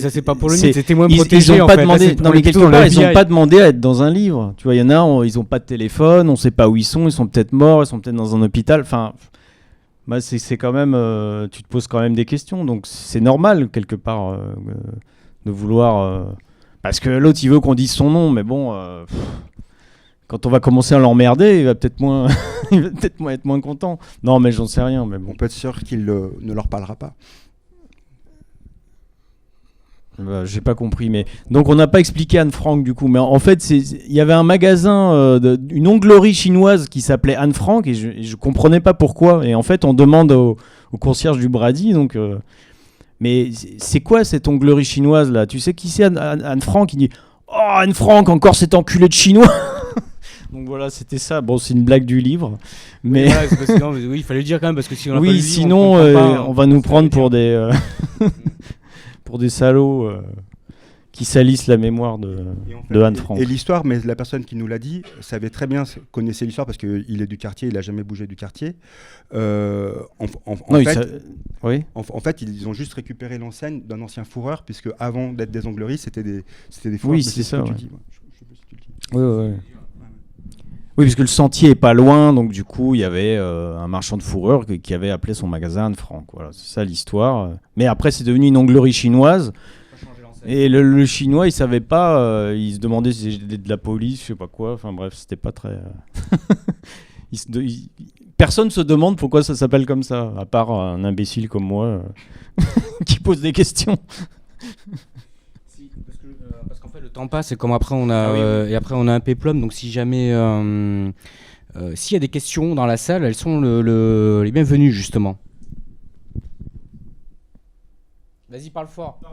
c'est pas pour le mythe, c'est témoin protégé. Ils ont pas demandé. Non mais quelque part, ils ont pas demandé à être dans un livre. Tu vois, il y en a, ils ont pas de téléphone, on sait pas où ils sont peut-être morts, ils sont peut-être dans un hôpital. Enfin, bah c'est quand même. Tu te poses quand même des questions, donc c'est normal quelque part de vouloir. Parce que l'autre il veut qu'on dise son nom, mais bon. Quand on va commencer à l'emmerder, il va peut-être être moins content. Non, mais j'en sais rien. Mais bon. On peut être sûr qu'il ne leur parlera pas. J'ai pas compris, mais donc on n'a pas expliqué Anne Frank du coup, mais en fait il y avait un magasin une onglerie chinoise qui s'appelait Anne Frank et je comprenais pas pourquoi, et en fait on demande au concierge du Brady, donc mais c'est quoi cette onglerie chinoise là? Tu sais qui c'est? Anne Frank? Il dit oh Anne Frank, encore cet enculé de chinois. Donc voilà, c'était ça. Bon, c'est une blague du livre, mais oui, il fallait le dire quand même parce que si on oui, sinon on va nous prendre pour des pour des salauds qui salissent la mémoire de Anne Frank. Et l'histoire, mais la personne qui nous l'a dit savait très bien, connaissait l'histoire parce qu'il est du quartier, il n'a jamais bougé du quartier. En fait, ils ont juste récupéré l'enseigne d'un ancien fourreur, puisque avant d'être des ongleries, c'était des fourreurs. Oui, c'est ça. Oui. Oui, parce que le sentier est pas loin, donc du coup, il y avait un marchand de fourrure qui avait appelé son magasin Anne Frank. Voilà, c'est ça l'histoire. Mais après, c'est devenu une onglerie chinoise. Et le chinois, il savait pas, il se demandait si c'était de la police, je sais pas quoi. Enfin bref, c'était pas très. Personne se demande pourquoi ça s'appelle comme ça, à part un imbécile comme moi qui pose des questions. Parce qu'en fait le temps passe et comme après on a et après on a un péplum, donc si jamais s'il y a des questions dans la salle, elles sont les bienvenues justement. Vas-y, parle fort. Oui,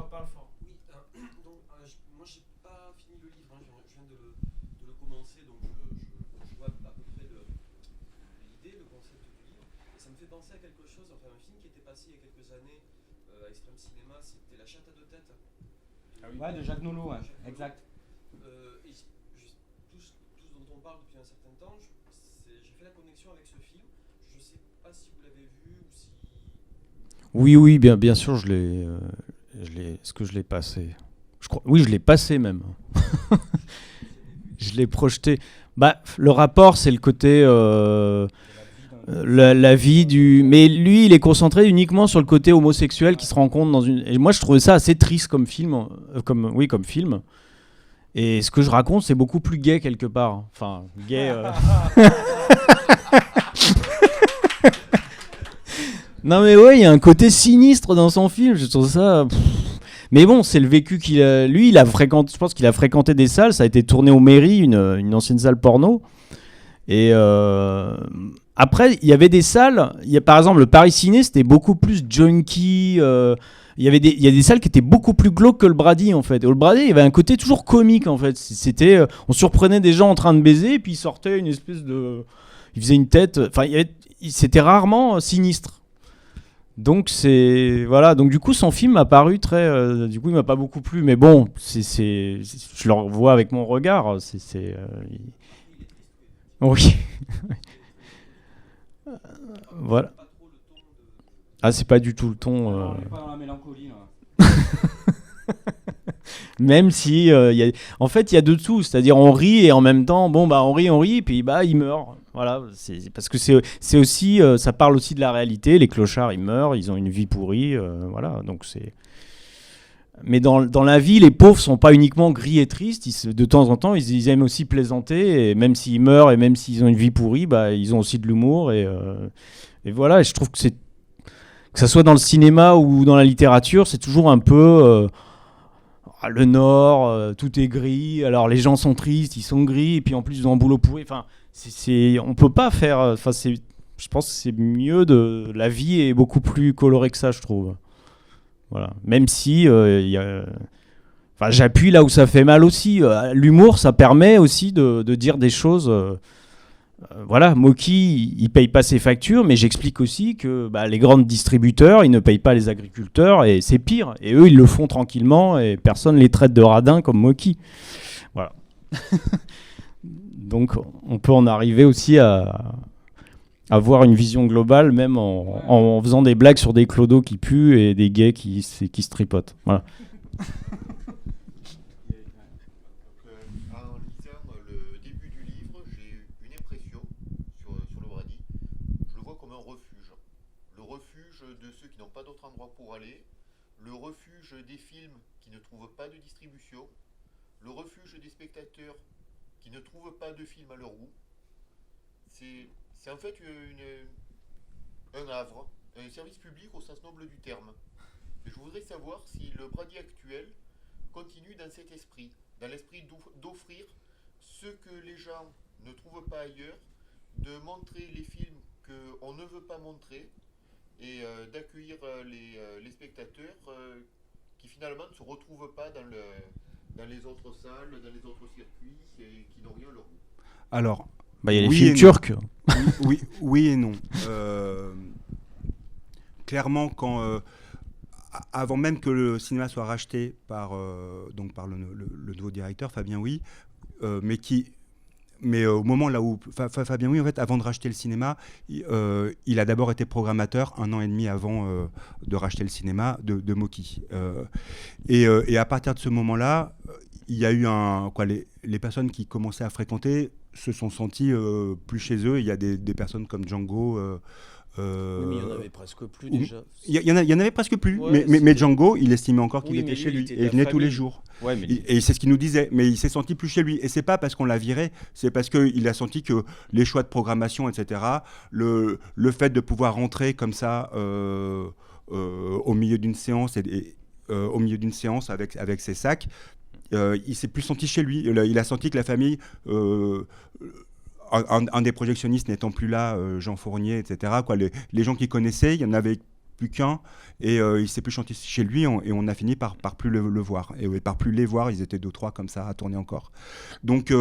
moi j'ai pas fini le livre, hein, je viens de le commencer, donc je vois à peu près l'idée, le concept du livre. Et ça me fait penser à quelque chose, enfin un film qui était passé il y a quelques années à Extrême Cinéma, c'était La chatte à deux têtes. Ouais, de Jacques Nolot, ouais. Exact. Et tout ce dont on parle depuis un certain temps, j'ai fait la connexion avec ce film. Je sais pas si vous l'avez vu ou si... Oui, bien sûr, est-ce que je l'ai passé? Oui, je l'ai passé même. Je l'ai projeté. Bah, le rapport, c'est le côté la vie du. Mais lui, il est concentré uniquement sur le côté homosexuel qui se rencontre dans une. Et moi, je trouvais ça assez triste comme film, comme film. Et ce que je raconte, c'est beaucoup plus gay quelque part. Enfin, gay. Non mais ouais, il y a un côté sinistre dans son film. Je trouve ça. Mais bon, c'est le vécu qu'il a. Lui, je pense qu'il a fréquenté des salles. Ça a été tourné aux mairies, une ancienne salle porno. Et après, il y avait des salles. Par exemple, le Paris Ciné, c'était beaucoup plus junkie. Il y a des salles qui étaient beaucoup plus glauques que le Brady en fait. Et au Brady, il y avait un côté toujours comique en fait. On surprenait des gens en train de baiser, et puis ils sortaient une espèce de. Ils faisaient une tête. Enfin, c'était rarement sinistre. Donc voilà, donc du coup son film m'a paru très du coup il m'a pas beaucoup plu, mais bon, je le revois avec mon regard, oui. Voilà. Ah, c'est pas du tout le ton On n'est pas dans la mélancolie là. Même si en fait il y a de tout, c'est-à-dire on rit et en même temps on rit puis il meurt. Voilà, c'est parce que c'est aussi ça parle aussi de la réalité. Les clochards ils meurent, ils ont une vie pourrie, voilà. Donc c'est. Mais dans la vie, les pauvres sont pas uniquement gris et tristes. De temps en temps, ils aiment aussi plaisanter. Et même s'ils meurent et même s'ils ont une vie pourrie, ils ont aussi de l'humour. Et voilà. Et je trouve que ça soit dans le cinéma ou dans la littérature, c'est toujours un peu le Nord, tout est gris. Alors les gens sont tristes, ils sont gris. Et puis en plus, ils ont un boulot pourri. Enfin, on peut pas faire. Enfin, je pense que c'est mieux la vie est beaucoup plus colorée que ça, je trouve. Voilà. Même si j'appuie là où ça fait mal aussi. L'humour, ça permet aussi de dire des choses. Voilà, Moki, il paye pas ses factures, mais j'explique aussi que les grands distributeurs, ils ne payent pas les agriculteurs, et c'est pire. Et eux, ils le font tranquillement, et personne les traite de radins comme Moki. Voilà. Donc, on peut en arriver aussi à avoir une vision globale, même en faisant des blagues sur des clodos qui puent et des gays qui se tripotent. Voilà. En lisant le début du livre, j'ai eu une impression sur le Brady. Je le vois comme un refuge. Le refuge de ceux qui n'ont pas d'autre endroit pour aller. Le refuge des films qui ne trouvent pas de distribution. Le refuge des spectateurs qui ne trouvent pas de films à leur goût. C'est en fait un havre, un service public au sens noble du terme. Et je voudrais savoir si le Brady actuel continue dans cet esprit, dans l'esprit d'offrir ce que les gens ne trouvent pas ailleurs, de montrer les films qu'on ne veut pas montrer et d'accueillir les spectateurs qui finalement ne se retrouvent pas dans les autres salles, dans les autres circuits et qui n'ont rien à leur goût. Alors, il y a les films turcs. Oui et non. Clairement, avant même que le cinéma soit racheté par le nouveau directeur, Fabien Huy, mais au moment là où Fabien Huy, en fait, avant de racheter le cinéma, il a d'abord été programmateur 1 an et demi avant de racheter le cinéma de Moki. Et à partir de ce moment-là, il y a eu les personnes qui commençaient à fréquenter se sont sentis plus chez eux. Il y a des personnes comme Django. Oui, mais il y en avait presque plus déjà. Il y en avait presque plus, Ouais, mais Django, il estimait encore qu'il Oui, était mais chez lui, lui il était et de il la venait tous les famille. jours. Ouais, mais Et c'est ce qu'il nous disait, mais il s'est senti plus chez lui. Et c'est pas parce qu'on l'a viré, c'est parce qu'il a senti que les choix de programmation, etc., le fait de pouvoir rentrer comme ça au milieu d'une séance avec ses sacs, il s'est plus senti chez lui. Il a senti que la famille, un des projectionnistes n'étant plus là, Jean Fournier, etc., les gens qu'il connaissait, il y en avait plus qu'un, et il s'est plus chanté chez lui, et on a fini par plus le voir, et par plus les voir. Ils étaient 2-3 comme ça à tourner encore. Donc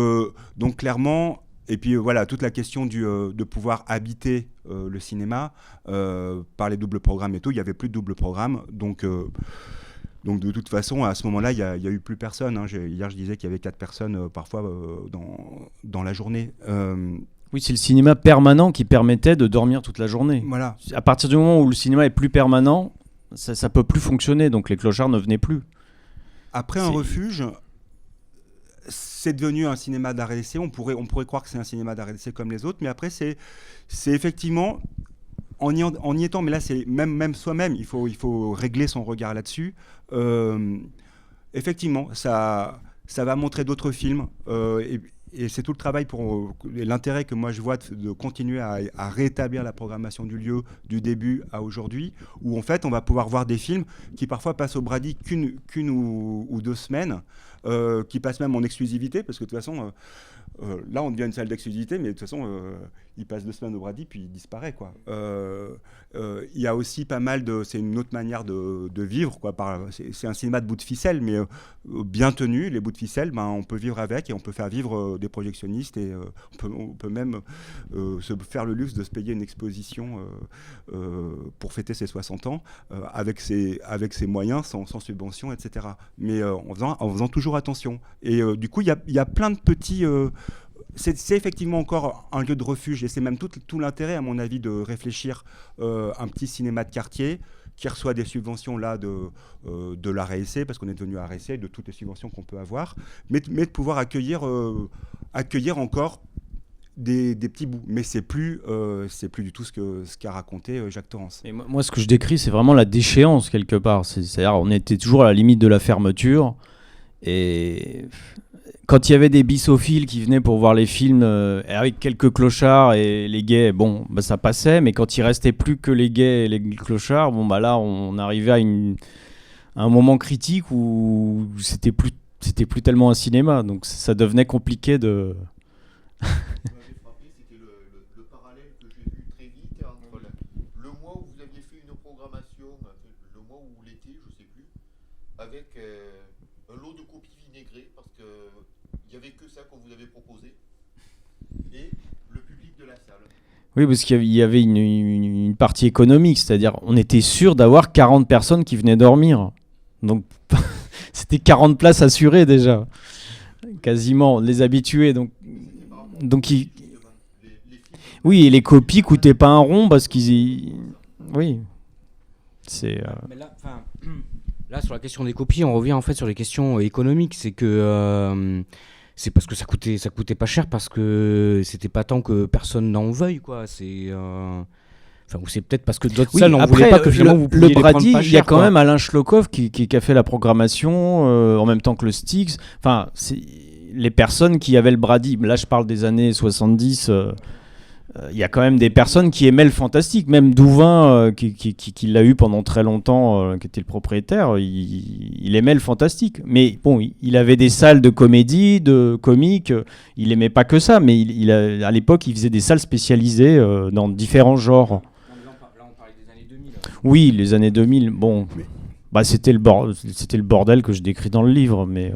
clairement. Et puis voilà, toute la question de pouvoir habiter le cinéma par les doubles programmes et tout, il n'y avait plus de doubles programmes. Donc de toute façon, à ce moment-là, il n'y a eu plus personne. Hein. Hier, je disais qu'il y avait 4 personnes parfois dans la journée. Oui, c'est le cinéma permanent qui permettait de dormir toute la journée. Voilà. À partir du moment où le cinéma est plus permanent, ça ne peut plus fonctionner, donc les clochards ne venaient plus. Après un refuge, c'est devenu un cinéma d'art et d'essai. On pourrait croire que c'est un cinéma d'art et d'essai comme les autres, mais après, c'est effectivement, en y étant, mais là, c'est même soi-même, il faut régler son regard là-dessus. Effectivement, ça va montrer d'autres films, et c'est tout le travail et l'intérêt que moi je vois de continuer à rétablir la programmation du lieu du début à aujourd'hui, où en fait on va pouvoir voir des films qui parfois passent au Brady qu'une ou 2 semaines, qui passent même en exclusivité, parce que de toute façon là on devient une salle d'exclusivité, mais de toute façon il passe 2 semaines au Brady puis il disparaît, quoi. Il y a aussi pas mal c'est une autre manière de vivre, quoi. C'est un cinéma de bout de ficelle, mais bien tenu. Les bouts de ficelle, on peut vivre avec, et on peut faire vivre des projectionnistes, et on peut même se faire le luxe de se payer une exposition pour fêter ses 60 ans avec ses moyens, sans subvention, etc. Mais en faisant toujours attention. Et du coup, il y a plein de petits... C'est effectivement encore un lieu de refuge, et c'est même tout l'intérêt, à mon avis, de réfléchir un petit cinéma de quartier qui reçoit des subventions là de la RSC, parce qu'on est devenu RSC, de toutes les subventions qu'on peut avoir, mais de pouvoir accueillir encore des petits bouts. Mais c'est plus du tout ce qu'a raconté Jacques Torrance. Et moi, ce que je décris, c'est vraiment la déchéance quelque part. C'est-à-dire, on était toujours à la limite de la fermeture, et quand il y avait des bissophiles qui venaient pour voir les films avec quelques clochards et les gays, ça passait, mais quand il restait plus que les gays et les clochards, là on arrivait à un moment critique où c'était plus tellement un cinéma, donc ça devenait compliqué de... C'était le parallèle que j'ai vu très vite entre le mois où vous aviez fait une programmation, le mois ou l'été, je sais plus, avec un lot de copies vinaigrées, parce que il n'y avait que ça qu'on vous avait proposé, et le public de la salle. Oui, parce qu'il y avait une partie économique, c'est-à-dire on était sûr d'avoir 40 personnes qui venaient dormir. Donc c'était 40 places assurées déjà, quasiment, les habitués. Donc oui, et les copies coûtaient pas un rond parce qu'ils... Oui, c'est... Mais là, sur la question des copies, on revient en fait sur les questions économiques. C'est que c'est parce que ça coûtait pas cher, parce que c'était pas tant que personne n'en veuille, quoi. Ou c'est peut-être parce que d'autres salles n'en voulaient pas que finalement vous pouviez les prendre pas cher. Le Brady, il y a quand même Alain Schlokov qui a fait la programmation en même temps que le Styx. Enfin, les personnes qui avaient le Brady, là je parle des années 70, il y a quand même des personnes qui aimaient le fantastique. Même Douvin, qui l'a eu pendant très longtemps, qui était le propriétaire, il aimait le fantastique. Mais bon, il avait des salles de comédie, de comique, il aimait pas que ça, mais à l'époque, il faisait des salles spécialisées dans différents genres. Là, on parlait des années 2000. Oui, les années 2000, bon... c'était le bordel que je décris dans le livre, mais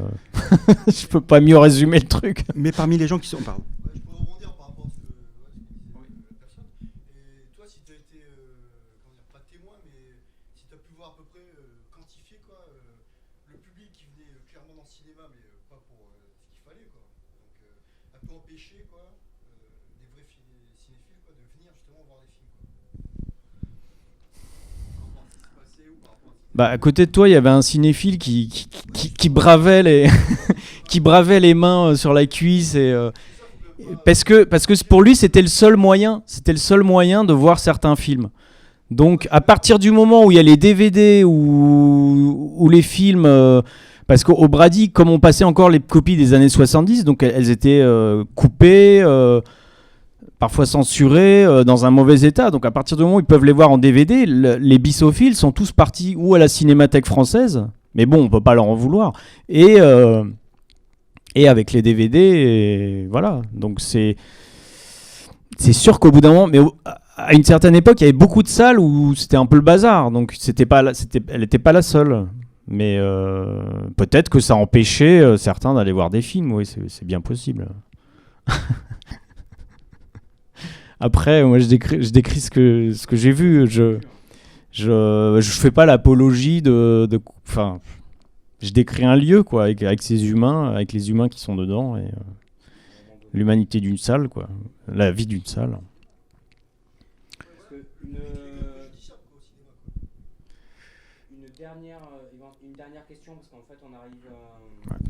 je peux pas mieux résumer le truc. Mais parmi les gens qui sont... Pardon. Je pourrais rebondir par rapport à ce que disait la personne. Et toi, si tu as été, pas témoin, mais si tu as pu voir à peu près quantifier le public qui venait clairement dans le cinéma, mais pas pour ce qu'il fallait, quoi. Donc, un peu empêcher des vrais cinéphiles de venir justement voir des films, À côté de toi, il y avait un cinéphile qui bravait les qui bravait les mains sur la cuisse, et parce que pour lui c'était le seul moyen de voir certains films. Donc à partir du moment où il y a les DVD ou les films, parce qu'au Brady, comme on passait encore les copies des années 70, donc elles étaient coupées, parfois censurées, dans un mauvais état. Donc à partir du moment où ils peuvent les voir en DVD, les bissophiles sont tous partis ou à la Cinémathèque française, mais bon, on peut pas leur en vouloir, et avec les DVD, et voilà. Donc c'est sûr qu'au bout d'un moment, mais à une certaine époque, il y avait beaucoup de salles où c'était un peu le bazar, donc elle n'était pas la seule. Mais peut-être que ça empêchait certains d'aller voir des films, oui, c'est bien possible. Après, moi, je décris ce que j'ai vu. Je fais pas l'apologie enfin, je décris un lieu, quoi, avec ces humains, avec les humains qui sont dedans, et l'humanité d'une salle, quoi, la vie d'une salle. Une dernière question, parce qu'en fait, on arrive à... Ouais.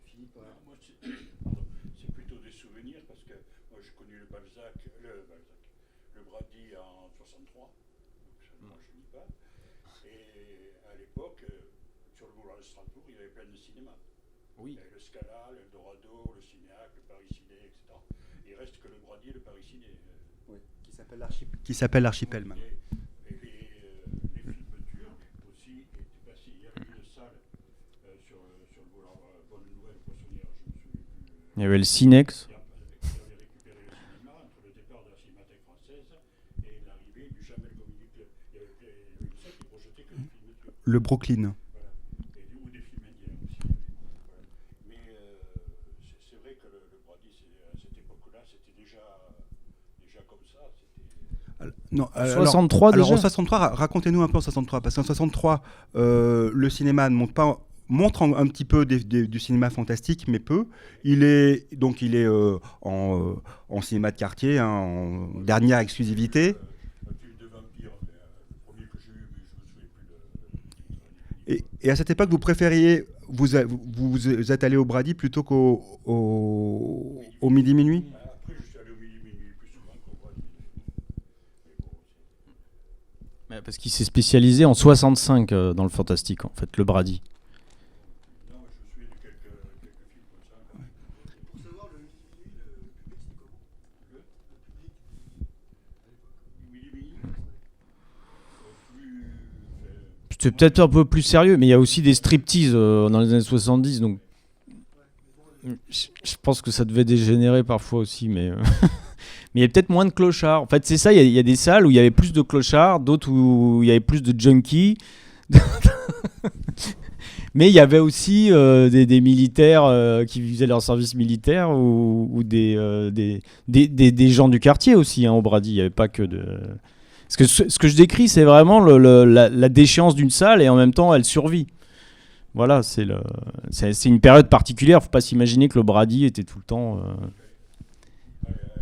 Philippe, ouais. Moi, c'est plutôt des souvenirs, parce que moi, j'ai connu le Brady en 63, donc moi, je ne dis pas. Et à l'époque, sur le boulevard de Strasbourg, il y avait plein de cinémas. Oui. Il y avait le Scala, l'Eldorado, le Cinéac, le Paris Ciné, etc. Il reste que le Brady et le Paris Ciné. Oui, qui s'appelle l'Archipel maintenant. Et les films turcs aussi étaient passés. Il y avait une salle sur le boulevard Bonne Nouvelle, Poissonnière, je me souviens plus. Il y avait le Cinex. Qui avait récupéré le cinéma entre le départ de la Cinémathèque française et l'arrivée du Jamel Comedy Club. Il y avait une salle qui projetait que des films turcs. Le Brooklyn. Voilà. Ou des films indiens aussi. Voilà. Mais c'est vrai que le Brady, à cette époque-là, c'était déjà comme ça. Non, 63 alors déjà. en 63, racontez-nous un peu en 63, parce qu'en 63, le cinéma ne montre un petit peu du cinéma fantastique, mais peu. Il est en cinéma de quartier, hein, en dernière exclusivité. Un film de vampire, le premier que j'ai eu, mais je me souviens plus de... Et à cette époque, vous préfériez, vous êtes allé au Brady plutôt qu'au midi minuit? Après, je suis allé au minuit plus souvent qu'au Brady. Mais bon, Parce qu'il s'est spécialisé en 65 dans le fantastique, en fait, le Brady. non, mais je me souviens de quelques films comme ça. Pour savoir le public, c'était comment? Le public C'était peut-être un peu plus sérieux, mais il y a aussi des striptease dans les années 70, donc je pense que ça devait dégénérer parfois aussi, mais mais il y a peut-être moins de clochards. En fait, c'est ça, il y a des salles où il y avait plus de clochards, d'autres où il y avait plus de junkies. Mais il y avait aussi des militaires qui faisaient leur service militaire ou des gens du quartier aussi, hein, au Brady. Il n'y avait pas que de... Parce que ce que je décris, c'est vraiment la déchéance d'une salle et en même temps, elle survit. Voilà, c'est une période particulière. Il ne faut pas s'imaginer que le Brady était tout le temps... à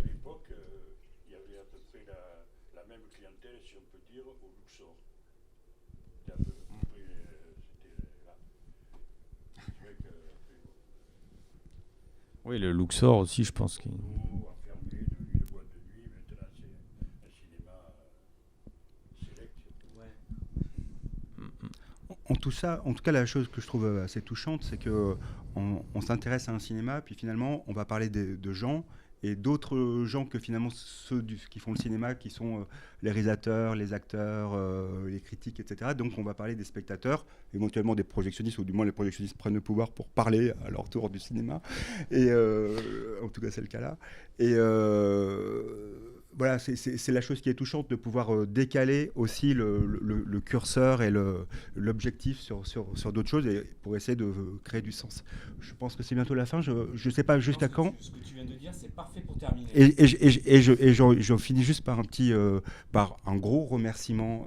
l'époque, il y avait à peu près la même clientèle, si on peut dire, au Luxor. C'était à peu près, c'était là. C'est vrai que, Oui, le Luxor aussi, je pense qu'il... enfermé, devenu une boîte de nuit, maintenant c'est un cinéma select. En tout cas, la chose que je trouve assez touchante, c'est que on s'intéresse à un cinéma, puis finalement, on va parler de gens et d'autres gens que finalement ceux qui font le cinéma, qui sont les réalisateurs, les acteurs, les critiques, etc. Donc, on va parler des spectateurs, éventuellement des projectionnistes, ou du moins les projectionnistes prennent le pouvoir pour parler à leur tour du cinéma. Et en tout cas, c'est le cas là. Et voilà, c'est la chose qui est touchante, de pouvoir décaler aussi le curseur et l'objectif sur d'autres choses, et pour essayer de créer du sens. Je pense que c'est bientôt la fin, je ne sais pas jusqu'à quand. Ce que tu viens de dire, c'est parfait pour terminer. Et j'en finis juste par un gros remerciement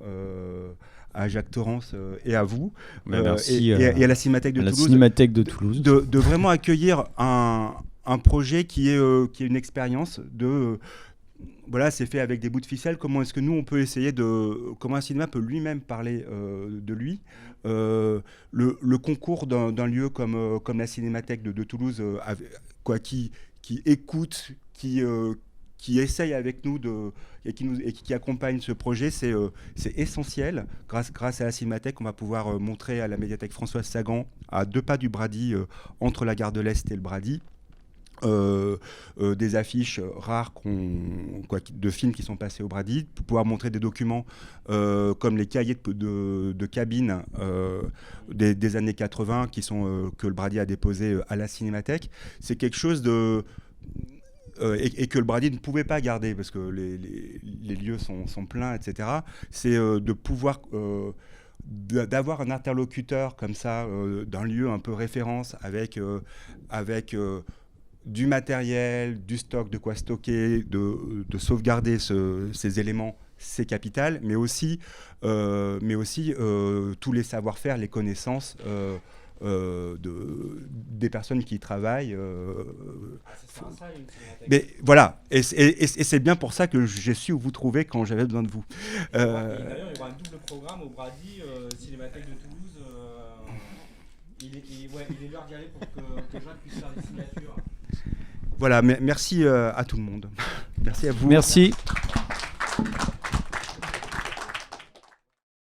à Jacques Torrance et à vous, merci, et à la Cinémathèque de la Toulouse, Cinémathèque de Toulouse, de vraiment accueillir un projet qui est une expérience de... voilà, c'est fait avec des bouts de ficelle. Comment est-ce que nous, on peut essayer comment un cinéma peut lui-même parler de lui. Le concours d'un lieu comme la Cinémathèque de Toulouse, qui écoute, qui essaye avec nous et qui accompagne ce projet, c'est essentiel. Grâce à la Cinémathèque, on va pouvoir montrer à la médiathèque Françoise Sagan, à 2 pas du Brady, entre la gare de l'Est et le Brady, des affiches rares de films qui sont passés au Brady, pour pouvoir montrer des documents comme les cahiers de cabine des années 80 que le Brady a déposé à la Cinémathèque. C'est quelque chose et que le Brady ne pouvait pas garder parce que les lieux sont pleins, etc. C'est de pouvoir d'avoir un interlocuteur comme ça d'un lieu un peu référence avec du matériel, du stock, de quoi stocker, de sauvegarder ces éléments, c'est capital, mais aussi tous les savoir-faire, les connaissances des personnes qui y travaillent. Mais voilà, et c'est bien pour ça que j'ai su où vous trouver quand j'avais besoin de vous. D'ailleurs, il y aura un double programme au Brady, Cinémathèque de Toulouse. Il est l'heure d'y aller pour que Jacques puisse faire des signatures. Voilà, merci à tout le monde. Merci à vous. Merci.